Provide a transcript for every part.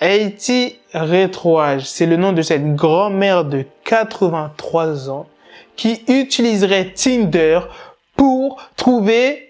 Haiti Rétroage, c'est le nom de cette grand-mère de 83 ans qui utiliserait Tinder pour trouver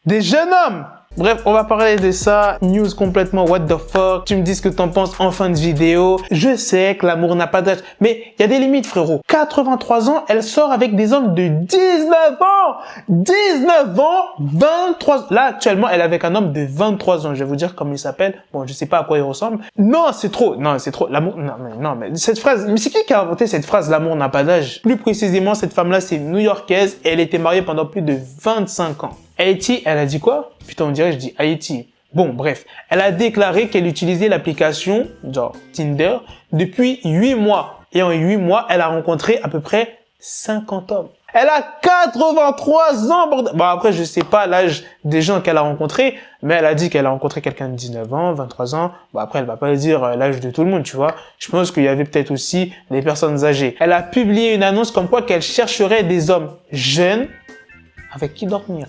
des jeunes hommes. Bref, on va parler de ça. News complètement what the fuck. Tu me dis ce que t'en penses en fin de vidéo. Je sais que l'amour n'a pas d'âge, mais il y a des limites, frérot. 83 ans, elle sort avec des hommes de 19 ans. 19 ans, 23. Là, actuellement, elle est avec un homme de 23 ans. Je vais vous dire comment il s'appelle. Bon, je sais pas à quoi il ressemble. Non, c'est trop. Non, c'est trop. L'amour, non, mais cette phrase, mais c'est qui a inventé cette phrase, l'amour n'a pas d'âge? Plus précisément, cette femme-là, c'est une New-Yorkaise et elle était mariée pendant plus de 25 ans. Haiti, elle a dit quoi? Putain, on dirait, je dis Haïti. Bon, bref. Elle a déclaré qu'elle utilisait l'application, genre Tinder, depuis 8 mois. Et en 8 mois, elle a rencontré à peu près 50 hommes. Elle a 83 ans, bordel. Bon, après, je sais pas l'âge des gens qu'elle a rencontrés, mais elle a dit qu'elle a rencontré quelqu'un de 19 ans, 23 ans. Bon, après, elle va pas dire l'âge de tout le monde, tu vois. Je pense qu'il y avait peut-être aussi des personnes âgées. Elle a publié une annonce comme quoi qu'elle chercherait des hommes jeunes avec qui dormir.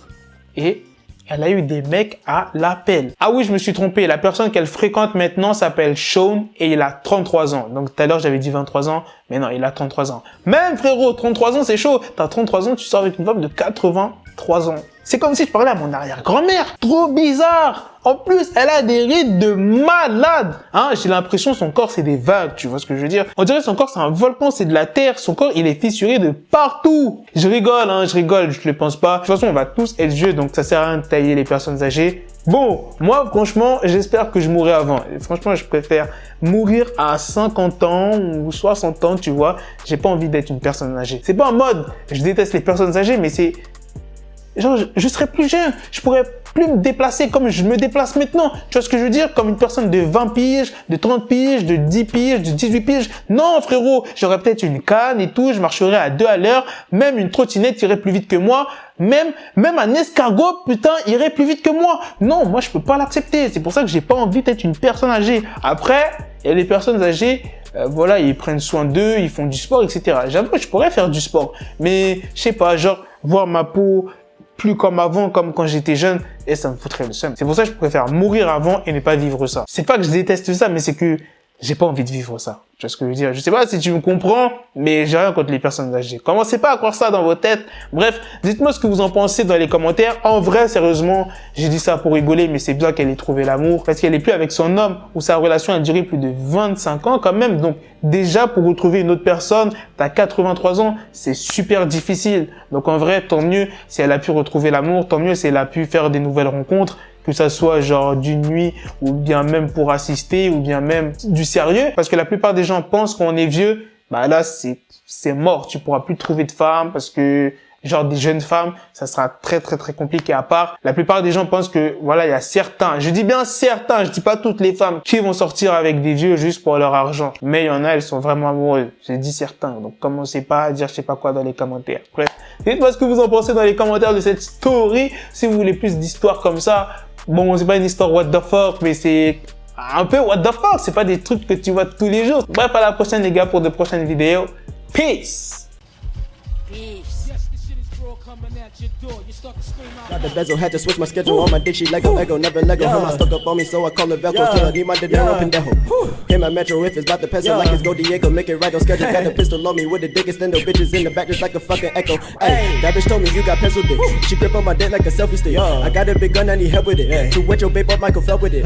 Et elle a eu des mecs à l'appel. Ah oui, je me suis trompé. La personne qu'elle fréquente maintenant s'appelle Sean et il a 33 ans. Donc tout à l'heure, j'avais dit 23 ans, mais non, il a 33 ans. Même frérot, 33 ans, c'est chaud. T'as 33 ans, tu sors avec une femme de 83 ans. C'est comme si je parlais à mon arrière-grand-mère. Trop bizarre. En plus, elle a des rides de malade. Hein, j'ai l'impression son corps, c'est des vagues. Tu vois ce que je veux dire? On dirait son corps, c'est un volcan, c'est de la terre. Son corps, il est fissuré de partout. Je rigole, hein, je rigole, je le pense pas. De toute façon, on va tous être vieux, donc ça sert à rien de tailler les personnes âgées. Bon, moi, franchement, j'espère que je mourrai avant. Franchement, je préfère mourir à 50 ans ou 60 ans, tu vois. J'ai pas envie d'être une personne âgée. C'est pas en mode, je déteste les personnes âgées, mais c'est... Genre, je serais plus jeune, je pourrais plus me déplacer comme je me déplace maintenant. Tu vois ce que je veux dire? Comme une personne de 20 piges, de 30 piges, de 10 piges, de 18 piges. Non, frérot, j'aurais peut-être une canne et tout, je marcherais à 2 à l'heure. Même une trottinette irait plus vite que moi. Même un escargot, putain, irait plus vite que moi. Non, moi, je peux pas l'accepter. C'est pour ça que j'ai pas envie d'être une personne âgée. Après, il y a les personnes âgées, voilà, ils prennent soin d'eux, ils font du sport, etc. J'avoue, je pourrais faire du sport. Mais, je sais pas, genre, voir ma peau plus comme avant, comme quand j'étais jeune, et ça me foutrait le seum. C'est pour ça que je préfère mourir avant et ne pas vivre ça. C'est pas que je déteste ça, mais c'est que j'ai pas envie de vivre ça. Tu vois ce que je veux dire? Je sais pas si tu me comprends, mais j'ai rien contre les personnes âgées. Commencez pas à croire ça dans vos têtes. Bref, dites-moi ce que vous en pensez dans les commentaires. En vrai, sérieusement, j'ai dit ça pour rigoler, mais c'est bien qu'elle ait trouvé l'amour, parce qu'elle est plus avec son homme, où sa relation a duré plus de 25 ans quand même. Donc, déjà, pour retrouver une autre personne, t'as 83 ans, c'est super difficile. Donc, en vrai, tant mieux si elle a pu retrouver l'amour, tant mieux si elle a pu faire des nouvelles rencontres, que ça soit genre d'une nuit ou bien même pour assister ou bien même du sérieux. Parce que la plupart des gens pensent qu'on est vieux, bah là c'est mort, tu pourras plus trouver de femmes parce que genre des jeunes femmes, ça sera très compliqué à part. La plupart des gens pensent que voilà, il y a certains, je dis bien certains, je dis pas toutes les femmes qui vont sortir avec des vieux juste pour leur argent. Mais il y en a, elles sont vraiment amoureuses. J'ai dit certains, donc commencez pas à dire je sais pas quoi dans les commentaires. Bref, dites-moi ce que vous en pensez dans les commentaires de cette story. Si vous voulez plus d'histoires comme ça, bon, c'est pas une histoire what the fuck, mais c'est un peu what the fuck. C'est pas des trucs que tu vois tous les jours. Bref, à la prochaine les gars pour de prochaines vidéos. Peace. Got the bezel, had to switch my schedule. On my dick, she Lego, never Lego. Him, I stuck up on me, so I call it Velcro. Till I need my dinero pendejo. Hit my metro if it's about to peso, like it's Go Diego. Make it right on schedule. Got the pistol on me with the dick extendo. Bitches in the back just like a fucking echo. Hey, that bitch told me you got pencil dick. She grip on my dick like a selfie stick. I got a big gun, I need help with it. To wet your babe up, Michael fell with it.